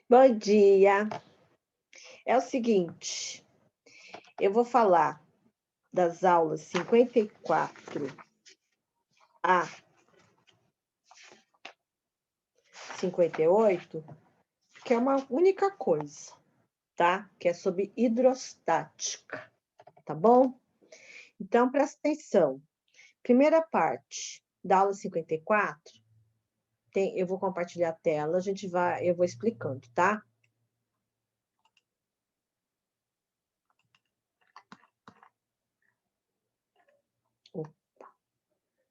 Bom dia. É o seguinte, eu vou falar das aulas 54 a 58, que é uma única coisa, tá? Que é sobre hidrostática, tá bom? Então, presta atenção. Primeira parte da aula 54, eu vou compartilhar a tela, eu vou explicando, tá?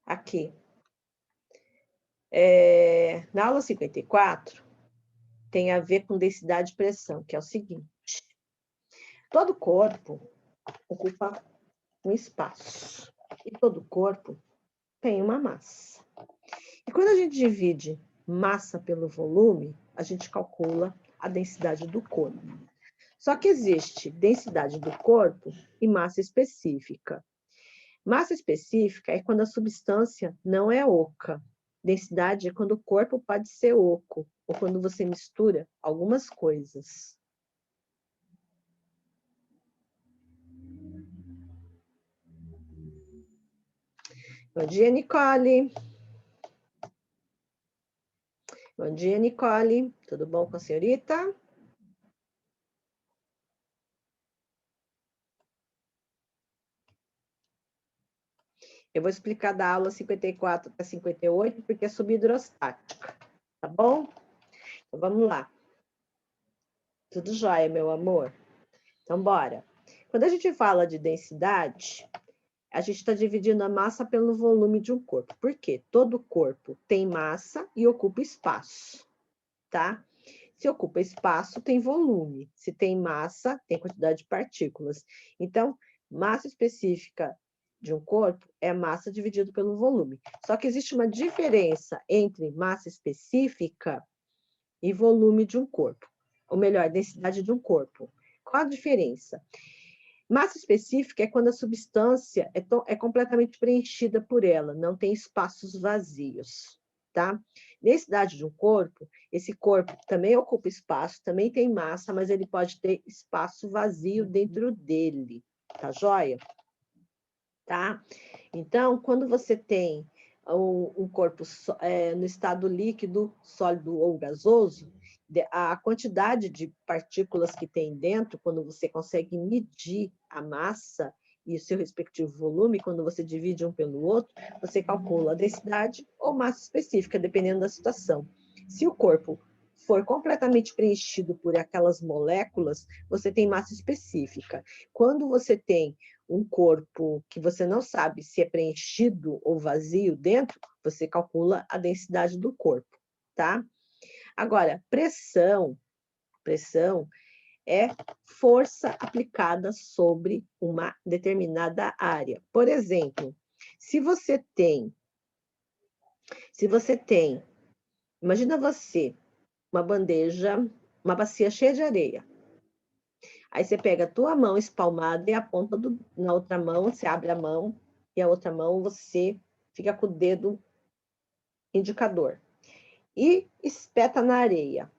Aqui. Na aula 54, tem a ver com densidade e pressão, que é o seguinte. Todo corpo ocupa um espaço, e todo corpo tem uma massa. E quando a gente divide massa pelo volume, a gente calcula a densidade do corpo. Só que existe densidade do corpo e massa específica. Massa específica é quando a substância não é oca. Densidade é quando o corpo pode ser oco, ou quando você mistura algumas coisas. Bom dia, Nicole. Bom dia, Nicole. Tudo bom com a senhorita? Eu vou explicar da aula 54 para 58, porque é sobre hidrostática, tá bom? Então, vamos lá. Tudo jóia, meu amor? Então, bora. Quando a gente fala de densidade, a gente está dividindo a massa pelo volume de um corpo. Por quê? Todo corpo tem massa e ocupa espaço, tá? Se ocupa espaço, tem volume. Se tem massa, tem quantidade de partículas. Então, massa específica de um corpo é massa dividido pelo volume. Só que existe uma diferença entre massa específica e volume de um corpo. Ou melhor, densidade de um corpo. Qual a diferença? Massa específica é quando a substância é completamente preenchida por ela, não tem espaços vazios, tá? Densidade de um corpo, esse corpo também ocupa espaço, também tem massa, mas ele pode ter espaço vazio dentro dele, tá joia? Tá? Então, quando você tem um corpo no estado líquido, sólido ou gasoso, a quantidade de partículas que tem dentro, quando você consegue medir a massa e o seu respectivo volume, quando você divide um pelo outro, você calcula a densidade ou massa específica, dependendo da situação. Se o corpo for completamente preenchido por aquelas moléculas, você tem massa específica. Quando você tem um corpo que você não sabe se é preenchido ou vazio dentro, você calcula a densidade do corpo, tá? Agora, pressão é força aplicada sobre uma determinada área. Por exemplo, se você tem, imagina você, uma bandeja, uma bacia cheia de areia. Aí você pega a tua mão espalmada e aponta na outra mão, você abre a mão e a outra mão você fica com o dedo indicador. E espeta na areia,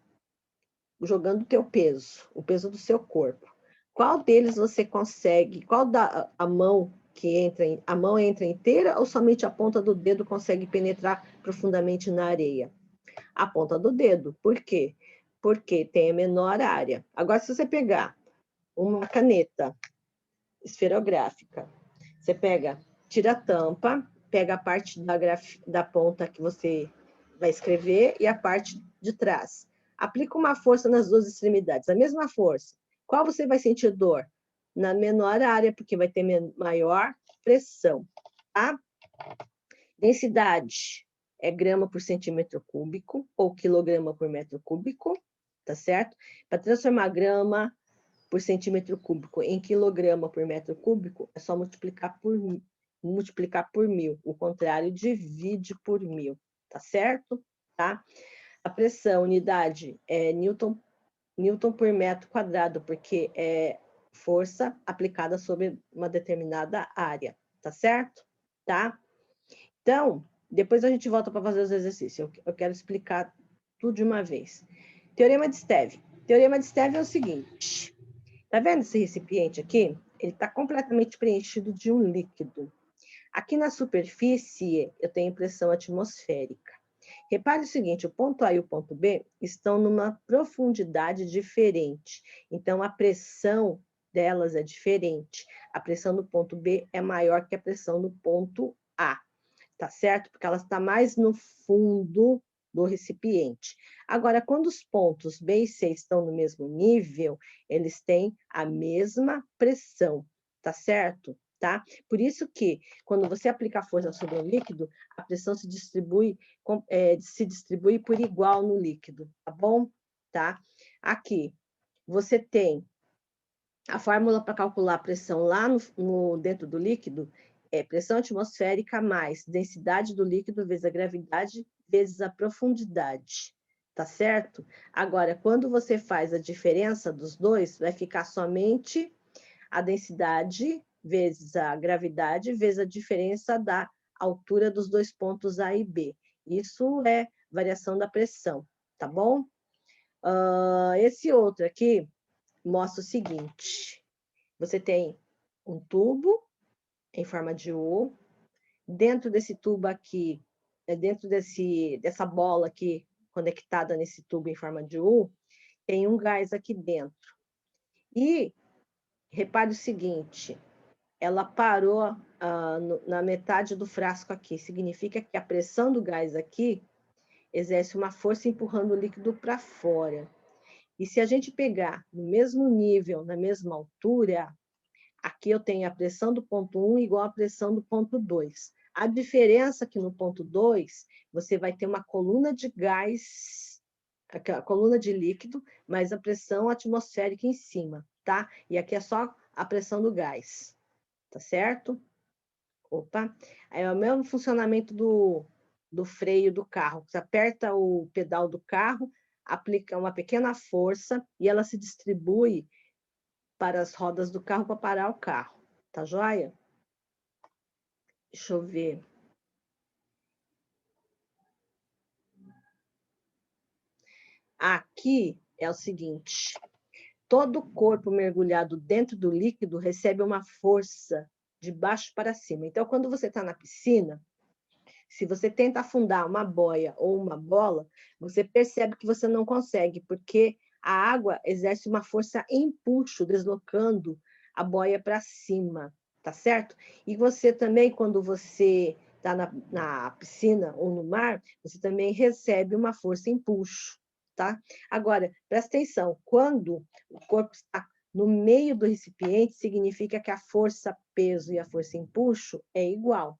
jogando o teu peso, o peso do seu corpo. Qual deles você consegue, a mão que a mão entra inteira ou somente a ponta do dedo consegue penetrar profundamente na areia? A ponta do dedo. Por quê? Porque tem a menor área. Agora, se você pegar uma caneta esferográfica, você tira a tampa, pega a parte da ponta que você vai escrever e a parte de trás. Aplica uma força nas duas extremidades, a mesma força. Qual você vai sentir dor? Na menor área, porque vai ter maior pressão, tá? Densidade é grama por centímetro cúbico ou quilograma por metro cúbico, tá certo? Para transformar grama por centímetro cúbico em quilograma por metro cúbico, é só multiplicar por 1.000. O contrário, divide por 1.000, tá certo? Tá? A pressão, unidade, é Newton por metro quadrado, porque é força aplicada sobre uma determinada área, tá certo? Tá? Então, depois a gente volta para fazer os exercícios. Eu quero explicar tudo de uma vez. Teorema de Steve. Teorema de Stevin é o seguinte. Tá vendo esse recipiente aqui? Ele está completamente preenchido de um líquido. Aqui na superfície, eu tenho pressão atmosférica. Repare o seguinte, o ponto A e o ponto B estão numa profundidade diferente. Então, a pressão delas é diferente. A pressão do ponto B é maior que a pressão do ponto A, tá certo? Porque ela está mais no fundo do recipiente. Agora, quando os pontos B e C estão no mesmo nível, eles têm a mesma pressão, tá certo? Tá? Por isso que, quando você aplica a força sobre o líquido, a pressão se distribui por igual no líquido, tá bom? Tá? Aqui, você tem a fórmula para calcular a pressão lá dentro do líquido é pressão atmosférica mais densidade do líquido vezes a gravidade vezes a profundidade, tá certo? Agora, quando você faz a diferença dos dois, vai ficar somente a densidade vezes a gravidade vezes a diferença da altura dos dois pontos A e B. Isso é variação da pressão, tá bom? Esse outro aqui mostra o seguinte. Você tem um tubo em forma de U. Dentro desse tubo aqui, dentro dessa bola aqui, conectada nesse tubo em forma de U, tem um gás aqui dentro. E repare o seguinte, ela parou na metade do frasco aqui. Significa que a pressão do gás aqui exerce uma força empurrando o líquido para fora. E se a gente pegar no mesmo nível, na mesma altura, aqui eu tenho a pressão do ponto 1 igual à pressão do ponto 2. A diferença é que no ponto 2, você vai ter uma coluna de gás, a coluna de líquido, mas a pressão atmosférica em cima, tá? E aqui é só a pressão do gás, tá certo? Opa! É o mesmo funcionamento do freio do carro. Você aperta o pedal do carro, aplica uma pequena força e ela se distribui para as rodas do carro para parar o carro. Tá joia? Deixa eu ver. Aqui é o seguinte. Todo corpo mergulhado dentro do líquido recebe uma força de baixo para cima. Então, quando você está na piscina, se você tenta afundar uma boia ou uma bola, você percebe que você não consegue, porque a água exerce uma força empuxo, deslocando a boia para cima, tá certo? E você também, quando você está na piscina ou no mar, você também recebe uma força empuxo, tá? Agora, presta atenção, quando o corpo está no meio do recipiente, significa que a força peso e a força empuxo é igual.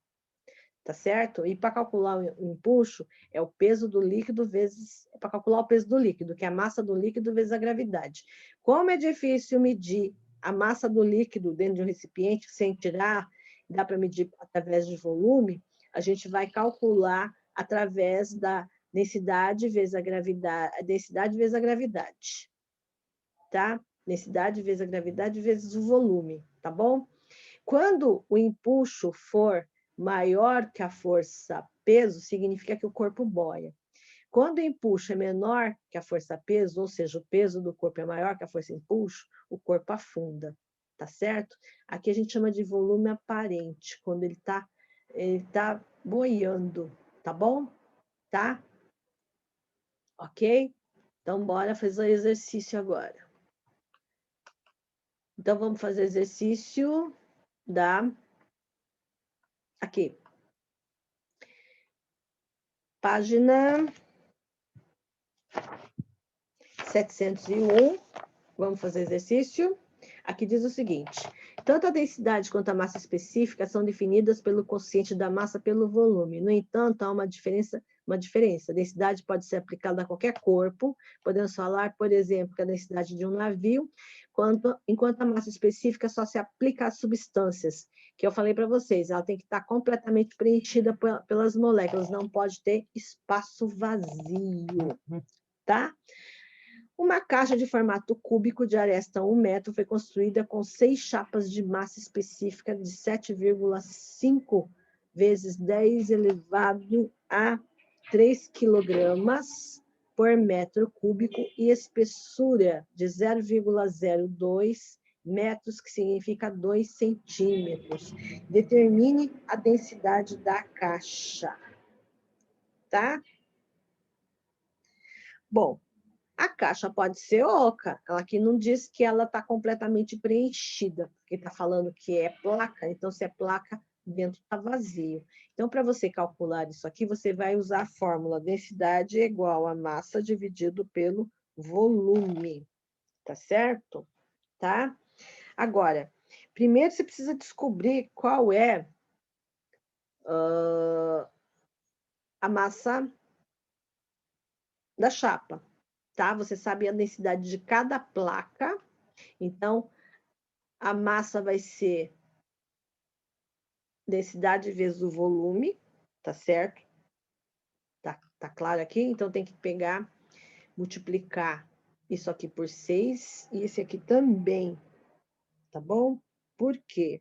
Tá certo? E para calcular o empuxo, é o peso do líquido vezes... para calcular o peso do líquido, que é a massa do líquido vezes a gravidade. Como é difícil medir a massa do líquido dentro de um recipiente, sem tirar, dá para medir através de volume, a gente vai calcular através da densidade vezes a gravidade, tá? Densidade vezes a gravidade vezes o volume, tá bom? Quando o empuxo for maior que a força peso, significa que o corpo boia. Quando o empuxo é menor que a força peso, ou seja, o peso do corpo é maior que a força empuxo, o corpo afunda, tá certo? Aqui a gente chama de volume aparente, quando ele tá boiando, tá bom? Tá? Ok? Então, bora fazer o exercício agora. Então, vamos fazer exercício aqui. Página 701, vamos fazer exercício. Aqui diz o seguinte, tanto a densidade quanto a massa específica são definidas pelo quociente da massa pelo volume. No entanto, há uma diferença. A densidade pode ser aplicada a qualquer corpo. Podemos falar, por exemplo, que a densidade de um navio, enquanto a massa específica só se aplica às substâncias, que eu falei para vocês, ela tem que estar completamente preenchida pelas moléculas, não pode ter espaço vazio, tá? Uma caixa de formato cúbico de aresta 1 metro foi construída com 6 chapas de massa específica de 7,5 vezes 10 elevado a 3 quilogramas por metro cúbico e espessura de 0,02 metros, que significa 2 centímetros. Determine a densidade da caixa, tá? Bom, a caixa pode ser oca. Ela aqui não diz que ela está completamente preenchida, porque está falando que é placa, então se é placa, dentro está vazio. Então, para você calcular isso aqui, você vai usar a fórmula densidade é igual a massa dividido pelo volume, tá certo? Tá? Agora, primeiro você precisa descobrir qual é a massa da chapa, tá? Você sabe a densidade de cada placa, então a massa vai ser densidade vezes o volume, tá certo? Tá claro aqui? Então tem que pegar, multiplicar isso aqui por 6 e esse aqui também, tá bom? Por quê?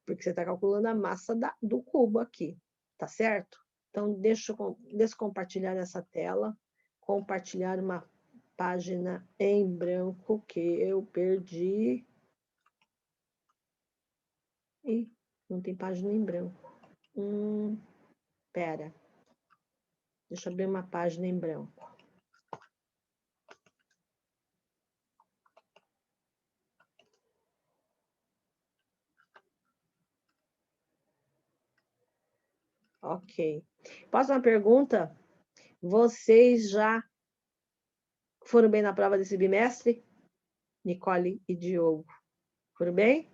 Porque você está calculando a massa do cubo aqui, tá certo? Então, deixa eu descompartilhar essa tela, compartilhar uma página em branco que eu perdi. Ih, não tem página em branco. Pera. Deixa eu abrir uma página em branco. Ok. Posso uma pergunta? Vocês já foram bem na prova desse bimestre? Nicole e Diogo. Foram bem?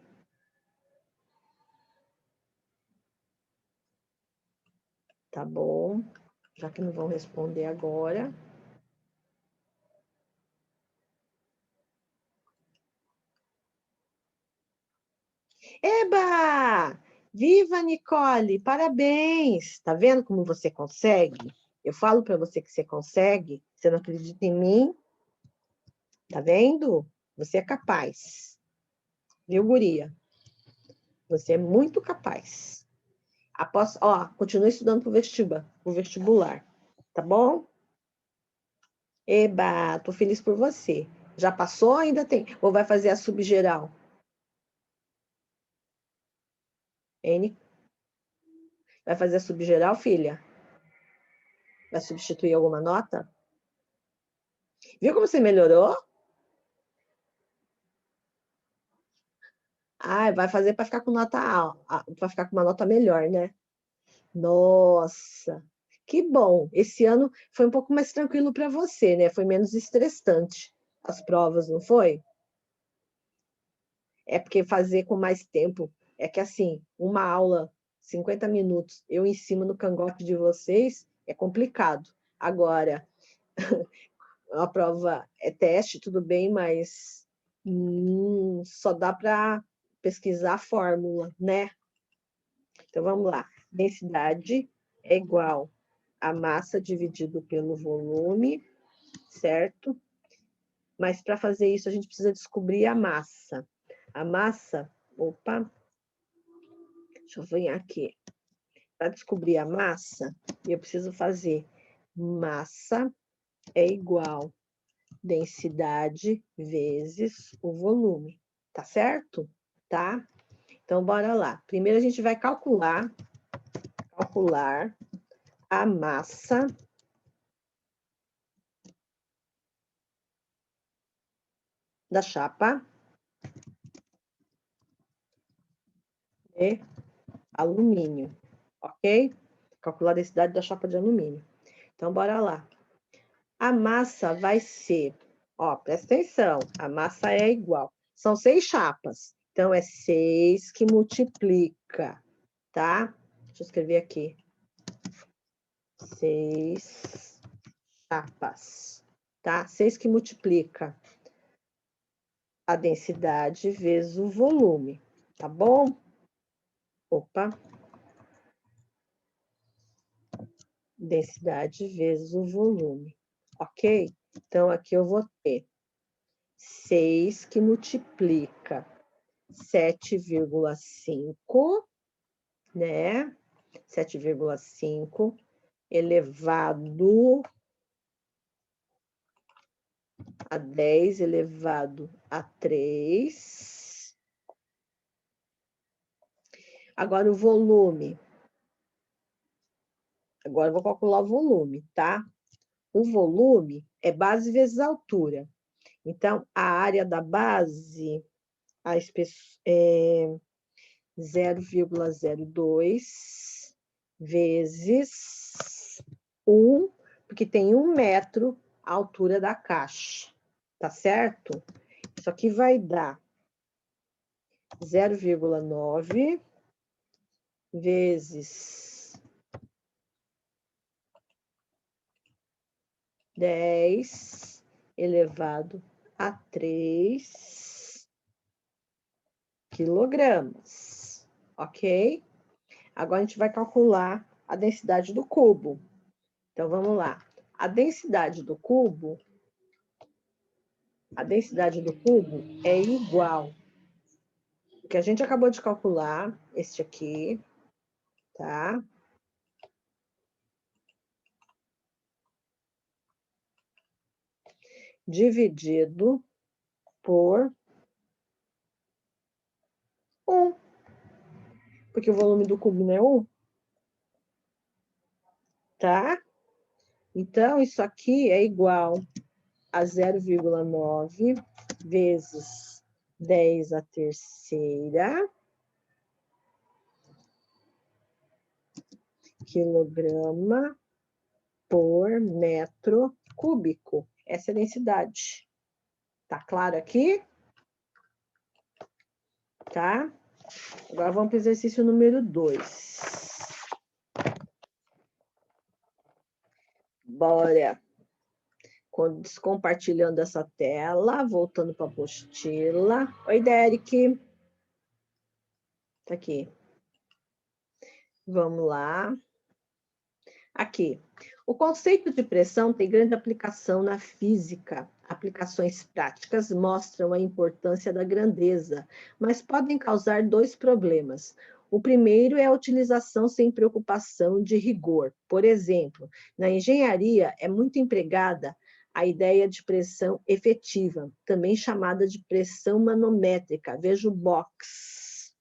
Tá bom. Já que não vão responder agora. Eba! Viva, Nicole! Parabéns! Tá vendo como você consegue? Eu falo para você que você consegue, você não acredita em mim? Tá vendo? Você é capaz. Viu, guria? Você é muito capaz. Continue estudando pro vestibular. Tá bom? Eba, tô feliz por você. Já passou ou ainda tem? Ou vai fazer a subgeral? N? Vai fazer a subgeral, filha? Vai substituir alguma nota? Viu como você melhorou? Ah, vai fazer para ficar com nota para ficar com uma nota melhor, né? Nossa, que bom. Esse ano foi um pouco mais tranquilo para você, né? Foi menos estressante as provas, não foi? É porque fazer com mais tempo, é que assim, uma aula, 50 minutos, eu em cima no cangote de vocês, é complicado. Agora, a prova é teste, tudo bem, mas só dá para pesquisar a fórmula, né? Então, vamos lá. Densidade é igual a massa dividido pelo volume, certo? Mas para fazer isso, a gente precisa descobrir a massa. A massa, opa, deixa eu vir aqui. Para descobrir a massa, eu preciso fazer massa é igual densidade vezes o volume, tá certo? Tá? Então, bora lá. Primeiro, a gente vai calcular a massa da chapa de alumínio, ok? Calcular a densidade da chapa de alumínio. Então, bora lá. A massa vai ser, presta atenção, a massa é igual. São 6 chapas, então é 6 que multiplica, tá? Deixa eu escrever aqui. 6 chapas, tá? 6 que multiplica a densidade vezes o volume, tá bom? Opa. Densidade vezes o volume, ok? Então, aqui eu vou ter 6 que multiplica 7,5, né? 7,5 elevado a 10 elevado a 3. Agora o volume. Agora eu vou calcular o volume, tá? O volume é base vezes altura. Então, a área da base é 0,02 vezes 1, porque tem 1 metro a altura da caixa, tá certo? Isso aqui vai dar 0,9 vezes 10 elevado a 3 quilogramas, ok? Agora a gente vai calcular a densidade do cubo. Então, vamos lá. A densidade do cubo é igual. O que a gente acabou de calcular, este aqui, tá? Dividido por 1. Porque o volume do cubo não é 1. Tá? Então, isso aqui é igual a 0,9 vezes 10 à terceira quilograma por metro cúbico. Essa é a densidade. Tá claro aqui? Tá? Agora vamos para o exercício número 2. Bora. Descompartilhando essa tela, voltando para a apostila. Oi, Derek. Tá aqui. Vamos lá. Aqui. O conceito de pressão tem grande aplicação na física. Aplicações práticas mostram a importância da grandeza, mas podem causar 2 problemas. O primeiro é a utilização sem preocupação de rigor. Por exemplo, na engenharia é muito empregada a ideia de pressão efetiva, também chamada de pressão manométrica. Veja o box,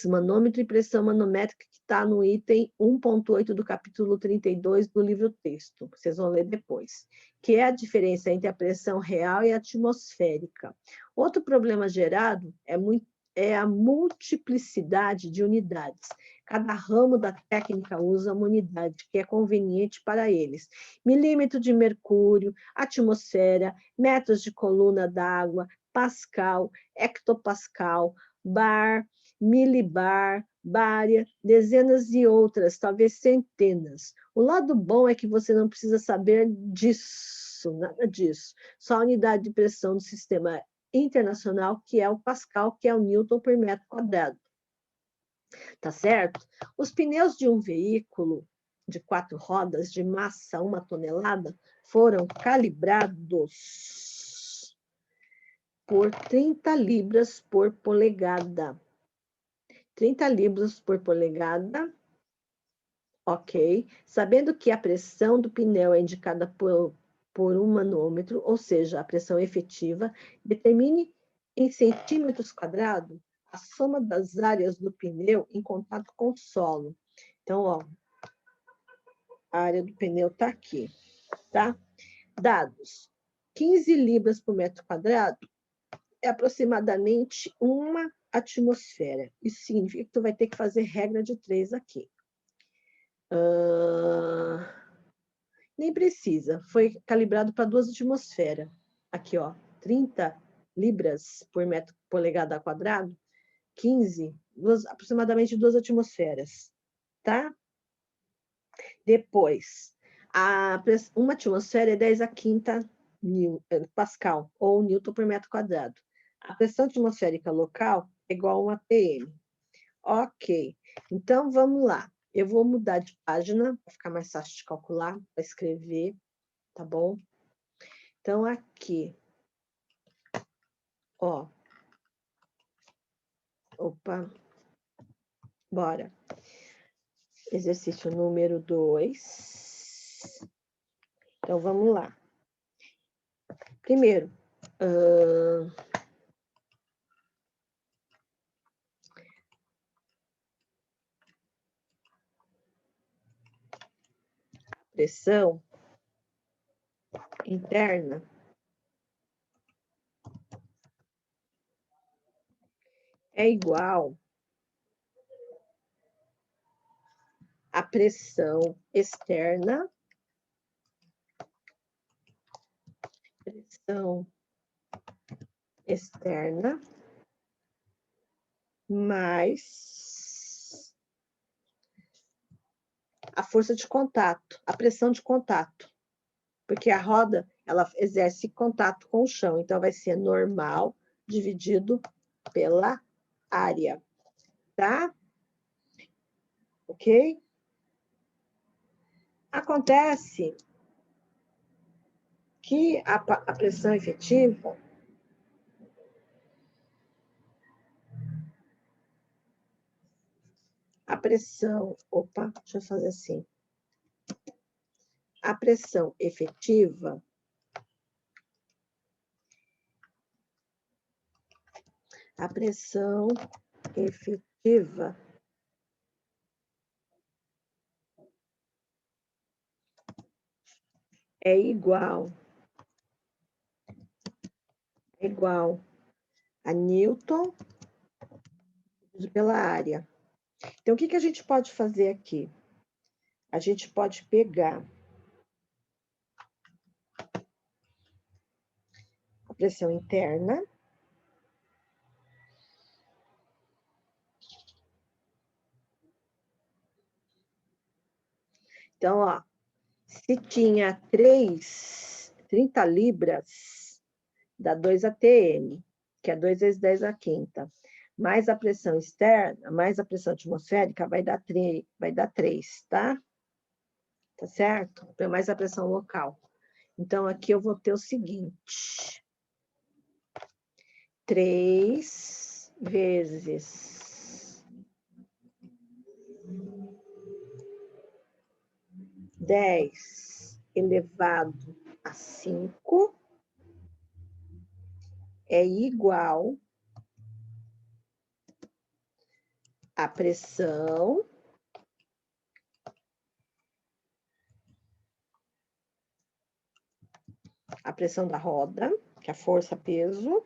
manômetro e pressão manométrica, que está no item 1.8 do capítulo 32 do livro texto. Vocês vão ler depois. Que é a diferença entre a pressão real e a atmosférica. Outro problema gerado é a multiplicidade de unidades. Cada ramo da técnica usa uma unidade que é conveniente para eles. Milímetro de mercúrio, atmosfera, metros de coluna d'água, pascal, hectopascal, bar, milibar, bária, dezenas e outras, talvez centenas. O lado bom é que você não precisa saber disso, nada disso. Só a unidade de pressão do sistema internacional, que é o Pascal, que é o Newton por metro quadrado. Tá certo? Os pneus de um veículo de 4 rodas de massa 1 tonelada foram calibrados por 30 libras por polegada. 30 libras por polegada, ok. Sabendo que a pressão do pneu é indicada por um manômetro, ou seja, a pressão efetiva, determine em centímetros quadrados a soma das áreas do pneu em contato com o solo. Então, ó, a área do pneu está aqui, tá? Dados: 15 libras por metro quadrado é aproximadamente uma atmosfera. Isso significa que tu vai ter que fazer regra de 3 aqui. Nem precisa. Foi calibrado para 2 atmosferas. Aqui, ó, 30 libras por metro polegada quadrado, 15, aproximadamente 2 atmosferas, tá? Depois, uma atmosfera é 10 a quinta pascal, ou Newton por metro quadrado. A pressão atmosférica local é igual a 1 atm. Ok, então vamos lá. Eu vou mudar de página, para ficar mais fácil de calcular, para escrever, tá bom? Então, aqui, ó. Opa, bora. Exercício número 2. Então, vamos lá. Primeiro, pressão interna é igual à pressão externa mais a força de contato, a pressão de contato, porque a roda ela exerce contato com o chão, então vai ser normal dividido pela área, tá? Ok? Acontece que a pressão efetiva deixa eu fazer assim. A pressão efetiva é igual a Newton pela área. Então, o que a gente pode fazer aqui? A gente pode pegar a pressão interna, então, ó, se tinha 30 libras, dá 2 atm, que é 2 vezes 10 à quinta. Mais a pressão externa, mais a pressão atmosférica, vai dar 3, tá? Tá certo? Mais a pressão local. Então, aqui eu vou ter o seguinte. 3 vezes 10 elevado a 5 é igual à pressão da roda, que é a força peso,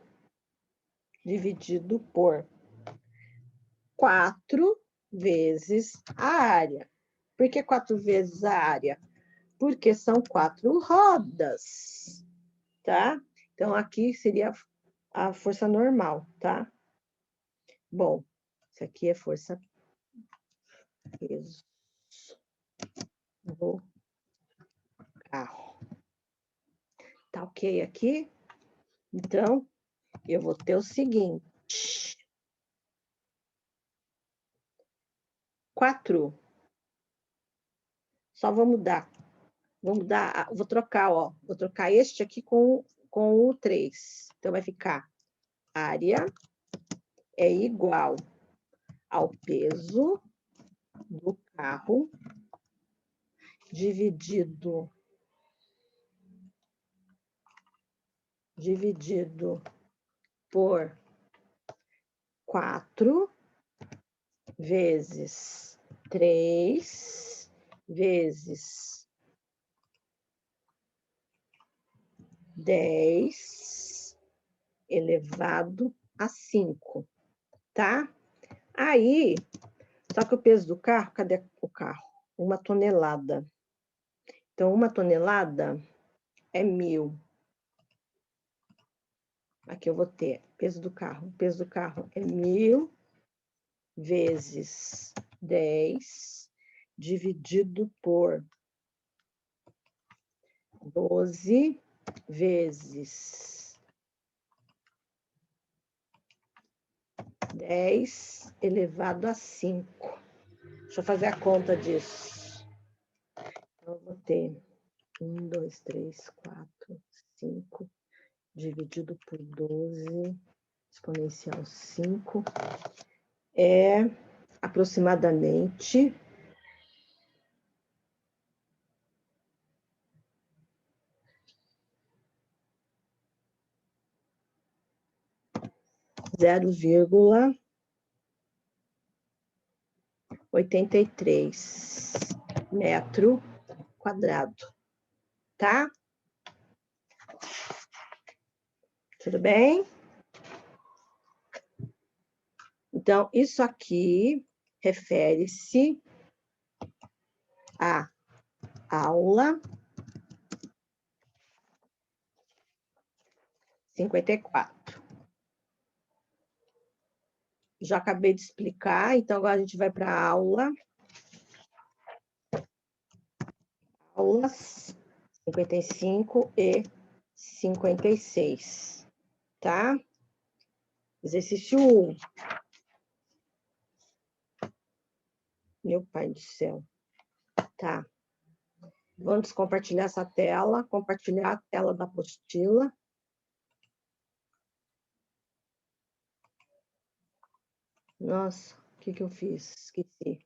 dividido por 4 vezes a área. Por que 4 vezes a área? Porque são 4 rodas, tá? Então, aqui seria a força normal, tá? Bom, isso aqui é força peso do carro. Tá ok aqui? Então, eu vou ter o seguinte. 4. Só vou mudar. Vou trocar, ó. Vou trocar este aqui com o 3. Então, vai ficar área é igual ao peso do carro dividido por 4 vezes 3 vezes 10 elevado a 5, tá? Aí, só que o peso do carro, cadê o carro? 1 tonelada. Então, 1 tonelada é 1.000. Aqui eu vou ter peso do carro. O peso do carro é 1.000 vezes 10 dividido por 12 vezes 10 elevado a 5. Deixa eu fazer a conta disso. Então, eu vou ter 1, 2, 3, 4, 5, dividido por 12, exponencial 5, é aproximadamente 0,83 metro quadrado, tá? Tudo bem? Então, isso aqui refere-se à aula 54. Já acabei de explicar, então agora a gente vai para a aulas 55 e 56, tá? Exercício 1. Meu pai do céu. Tá. Vamos compartilhar essa tela, compartilhar a tela da apostila. Nossa, o que eu fiz? Esqueci.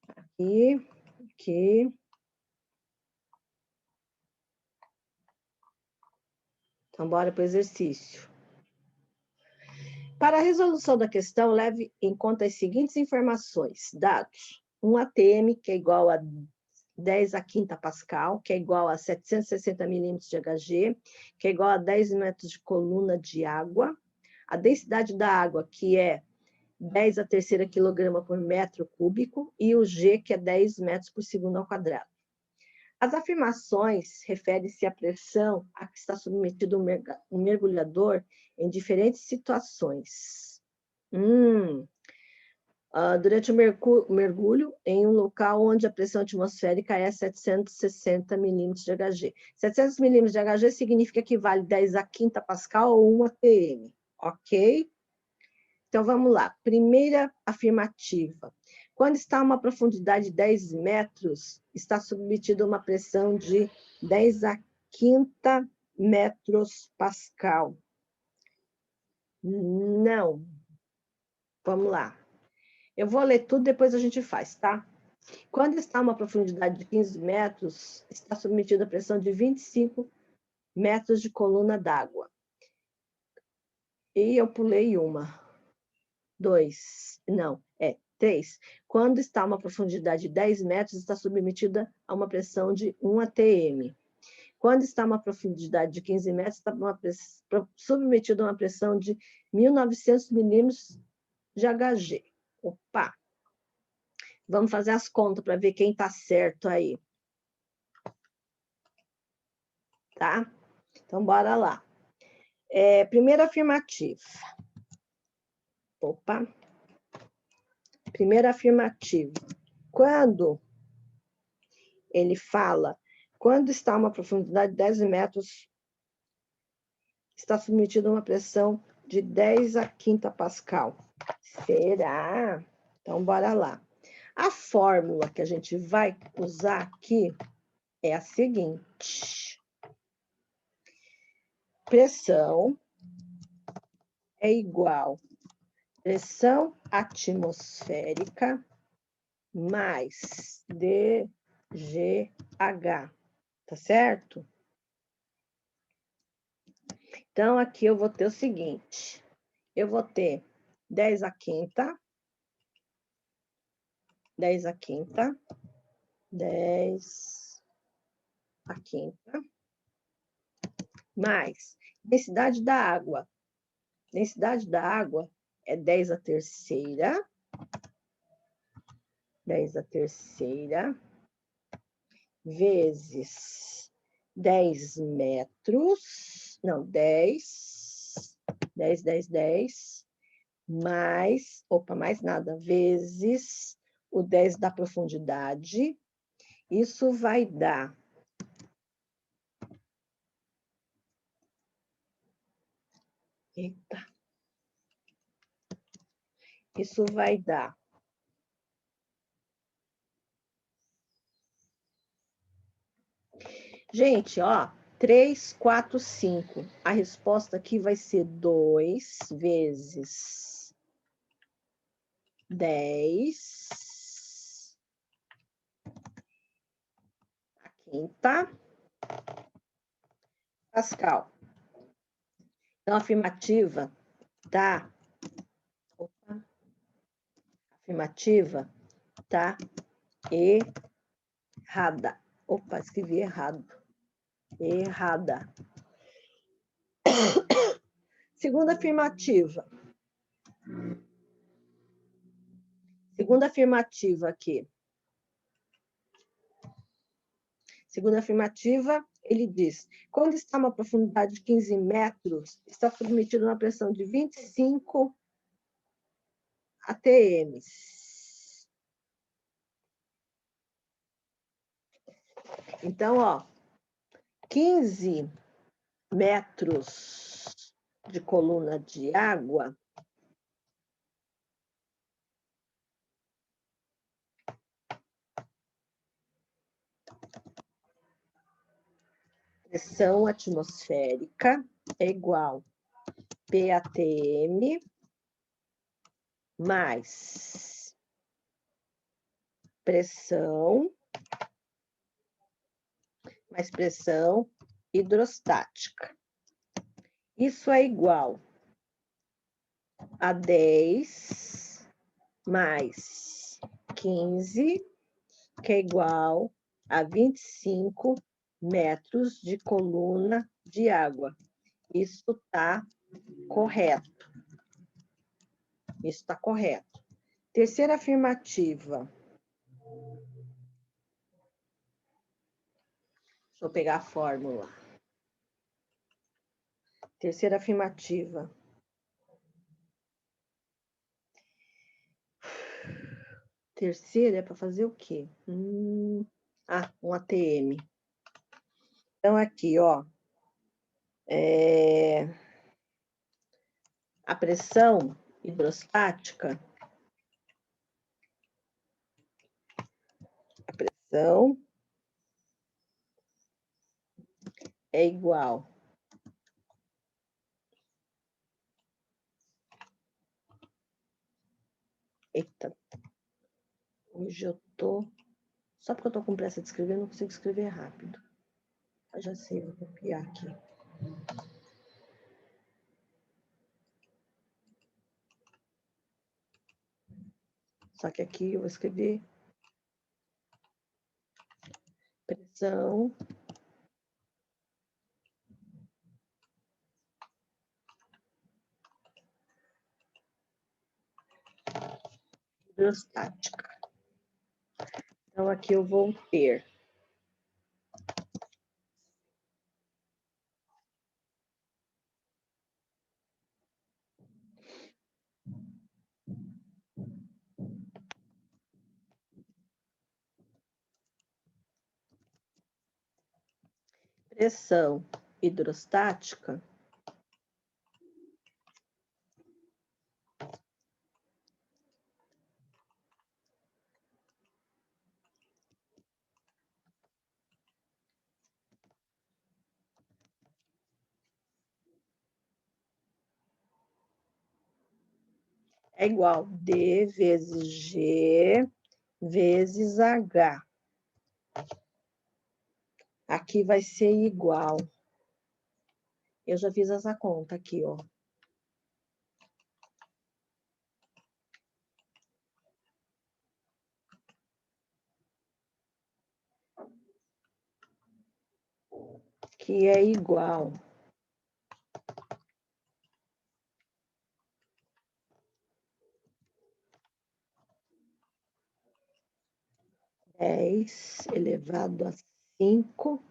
Aqui. Então, bora para o exercício. Para a resolução da questão, leve em conta as seguintes informações. Dados. Um ATM, que é igual a 10 a quinta Pascal, que é igual a 760 milímetros de Hg, que é igual a 10 metros de coluna de água. A densidade da água, que é 10 a terceira quilograma por metro cúbico, e o G, que é 10 metros por segundo ao quadrado. As afirmações referem-se à pressão a que está submetido um mergulhador em diferentes situações. Durante o mergulho, em um local onde a pressão atmosférica é 760 milímetros de Hg. 700 milímetros de Hg significa que vale 10 a quinta Pascal ou 1 atm, ok? Então, vamos lá. Primeira afirmativa. Quando está a uma profundidade de 10 metros, está submetido a uma pressão de 10 a quinta metros Pascal. Não. Vamos lá. Eu vou ler tudo, depois a gente faz, tá? Quando está a uma profundidade de 15 metros, está submetido a pressão de 25 metros de coluna d'água. E eu pulei uma. 3. Quando está a uma profundidade de 10 metros, está submetida a uma pressão de 1 atm. Quando está a uma profundidade de 15 metros, está submetido a uma pressão de 1.900 milímetros de Hg. Opa! Vamos fazer as contas para ver quem está certo aí. Tá? Então, bora lá. Primeira afirmativa. Opa! Primeira afirmativa. Quando ele fala, quando está a uma profundidade de 10 metros, está submetido a uma pressão de 10 a quinta Pascal. Será? Então, bora lá. A fórmula que a gente vai usar aqui é a seguinte. Pressão é igual a pressão atmosférica mais dGH, tá certo? Então, aqui eu vou ter o seguinte, eu vou ter 10 a quinta, 10 a quinta, 10 a quinta, mais densidade da água. Densidade da água é 10 a terceira, 10 a terceira, vezes 10 metros, não, 10, mais, mais nada, vezes o 10 da profundidade, isso vai dar 3, 4, 5. A resposta aqui vai ser 2 vezes 10 a quinta Pascal. Então, a afirmativa tá? Opa. Afirmativa tá errada. Opa, escrevi errado. Errada. Segunda afirmativa. Segunda afirmativa aqui. Segunda afirmativa, ele diz: quando está a uma profundidade de 15 metros, está submetido a uma pressão de 25 atm. Então, ó, 15 metros de coluna de água pressão atmosférica é igual PATM mais pressão hidrostática. Isso é igual a 10 mais 15, que é igual a 25 metros de coluna de água. Isso está correto. Isso está correto. Terceira afirmativa. Deixa eu pegar a fórmula. Terceira afirmativa. Terceira é para fazer o quê? Um ATM. Então, aqui, ó. A pressão hidrostática. A pressão é igual. Eita. Hoje eu tô... Só porque eu tô com pressa de escrever, eu não consigo escrever rápido. Eu já sei, vou copiar aqui. Só que aqui eu vou escrever pressão hidrostática. Então, aqui eu vou ter pressão hidrostática é igual D vezes G vezes H. Aqui vai ser igual. Eu já fiz essa conta aqui, ó. Que é igual. Dez elevado a 5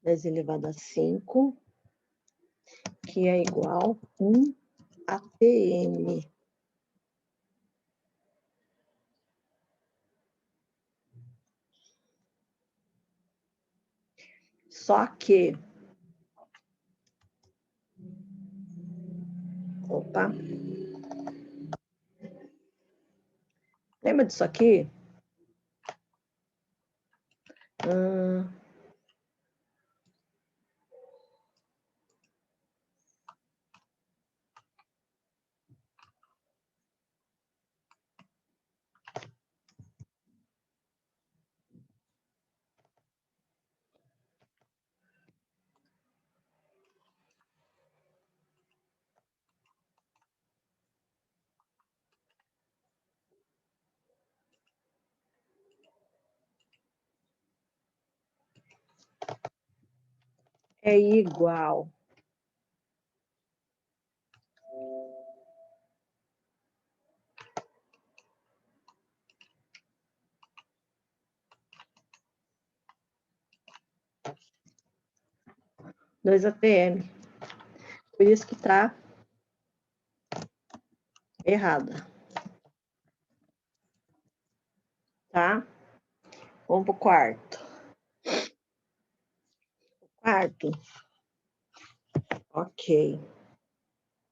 10 elevado a 5, que é igual 1 atm. Só que... Opa. Lembra disso aqui? é igual dois ATM. Por isso que tá errada. Tá? Vamos pro quarto. Quarto. Ok.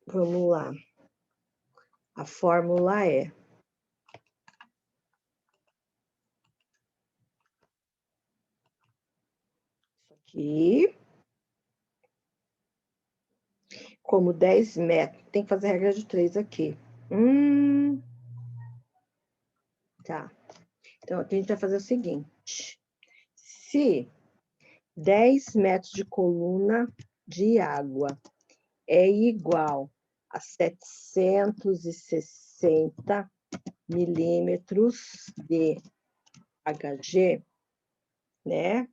Vamos lá. A fórmula é isso aqui. Como 10 metros. Tem que fazer a regra de 3 aqui. Tá. Então, aqui a gente vai fazer o seguinte. Se 10 metros de coluna de água é igual a 760 milímetros de HG, né?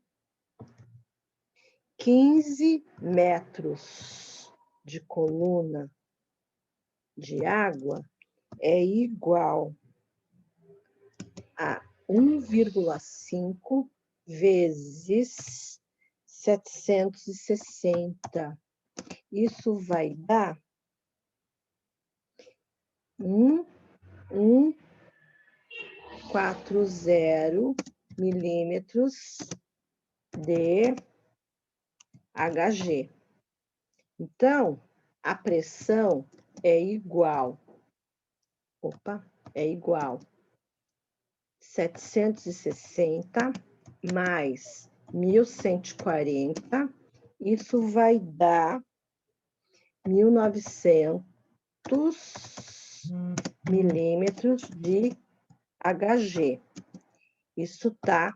15 metros de coluna de água é igual a 1,5 vezes 760. Isso vai dar 1,40 milímetros de HG. Então, a pressão é igual, é igual 760 mais 1.140, isso vai dar 1.900 milímetros de HG. Isso tá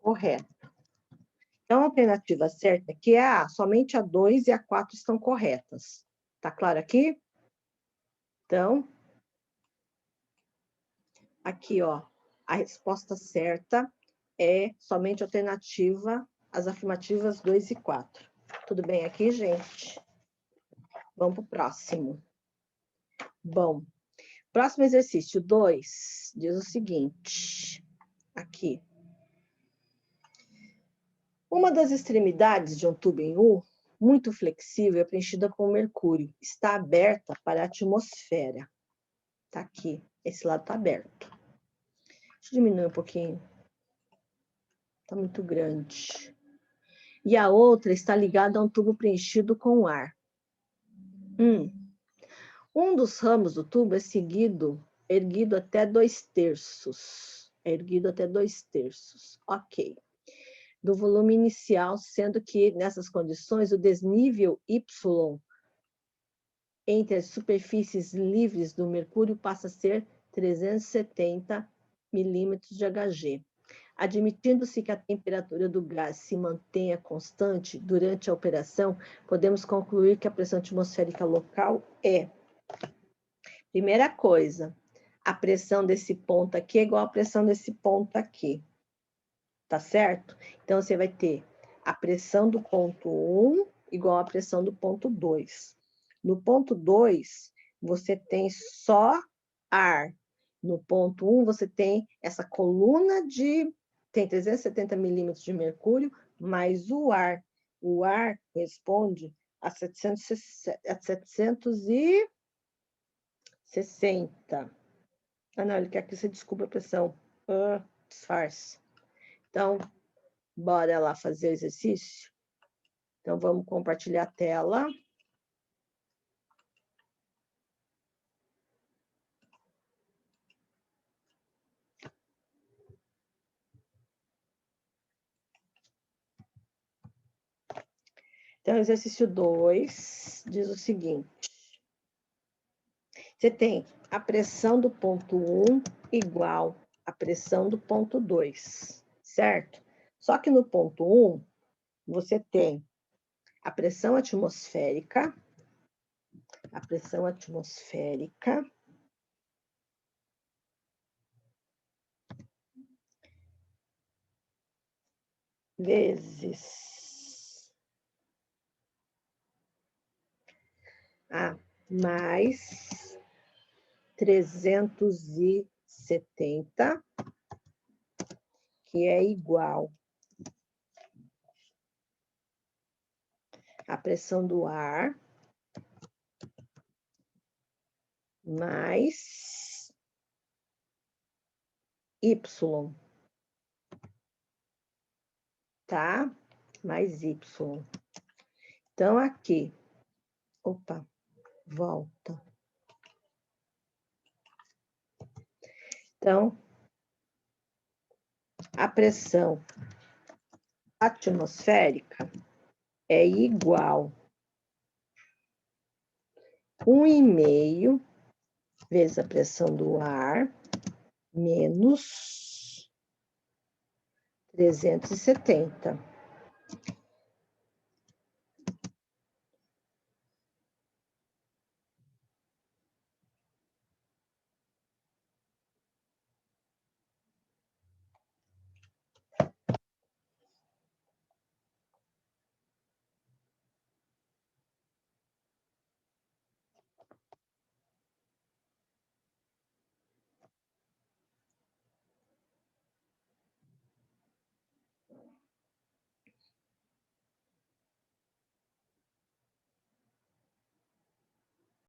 correto. Então, a alternativa certa aqui é a A. Somente a 2 e a 4 estão corretas. Tá claro aqui? Então, aqui, ó, a resposta certa é somente a alternativa, as afirmativas 2 e 4. Tudo bem aqui, gente? Vamos para o próximo. Bom, próximo exercício 2 diz o seguinte, aqui. Uma das extremidades de um tubo em U, muito flexível, é preenchida com mercúrio. Está aberta para a atmosfera. Tá aqui, esse lado está aberto. Deixa eu diminuir um pouquinho. Está muito grande. E a outra está ligada a um tubo preenchido com ar. Um dos ramos do tubo é erguido até 2/3. É erguido até 2/3. Ok. Do volume inicial, sendo que, nessas condições, o desnível Y entre as superfícies livres do mercúrio passa a ser 370 milímetros de HG. Admitindo-se que a temperatura do gás se mantenha constante durante a operação, podemos concluir que a pressão atmosférica local é... Primeira coisa, a pressão desse ponto aqui é igual à pressão desse ponto aqui. Tá certo? Então, você vai ter a pressão do ponto 1 igual à pressão do ponto 2. No ponto 2, você tem só ar. No ponto 1, você tem essa coluna tem 370 milímetros de mercúrio, mais o ar. O ar responde a 760. Ah, não, ele quer que você descubra a pressão. Disfarce. Então, bora lá fazer o exercício? Então, vamos compartilhar a tela. Então, exercício 2 diz o seguinte. Você tem a pressão do ponto 1 igual à pressão do ponto 2, certo? Só que no ponto 1, você tem a pressão atmosférica, vezes a mais 370, que é igual à pressão do ar mais Y, tá? Mais Y. Então, aqui, opa, volta. Então, a pressão atmosférica é igual 1,5 vezes a pressão do ar menos 370.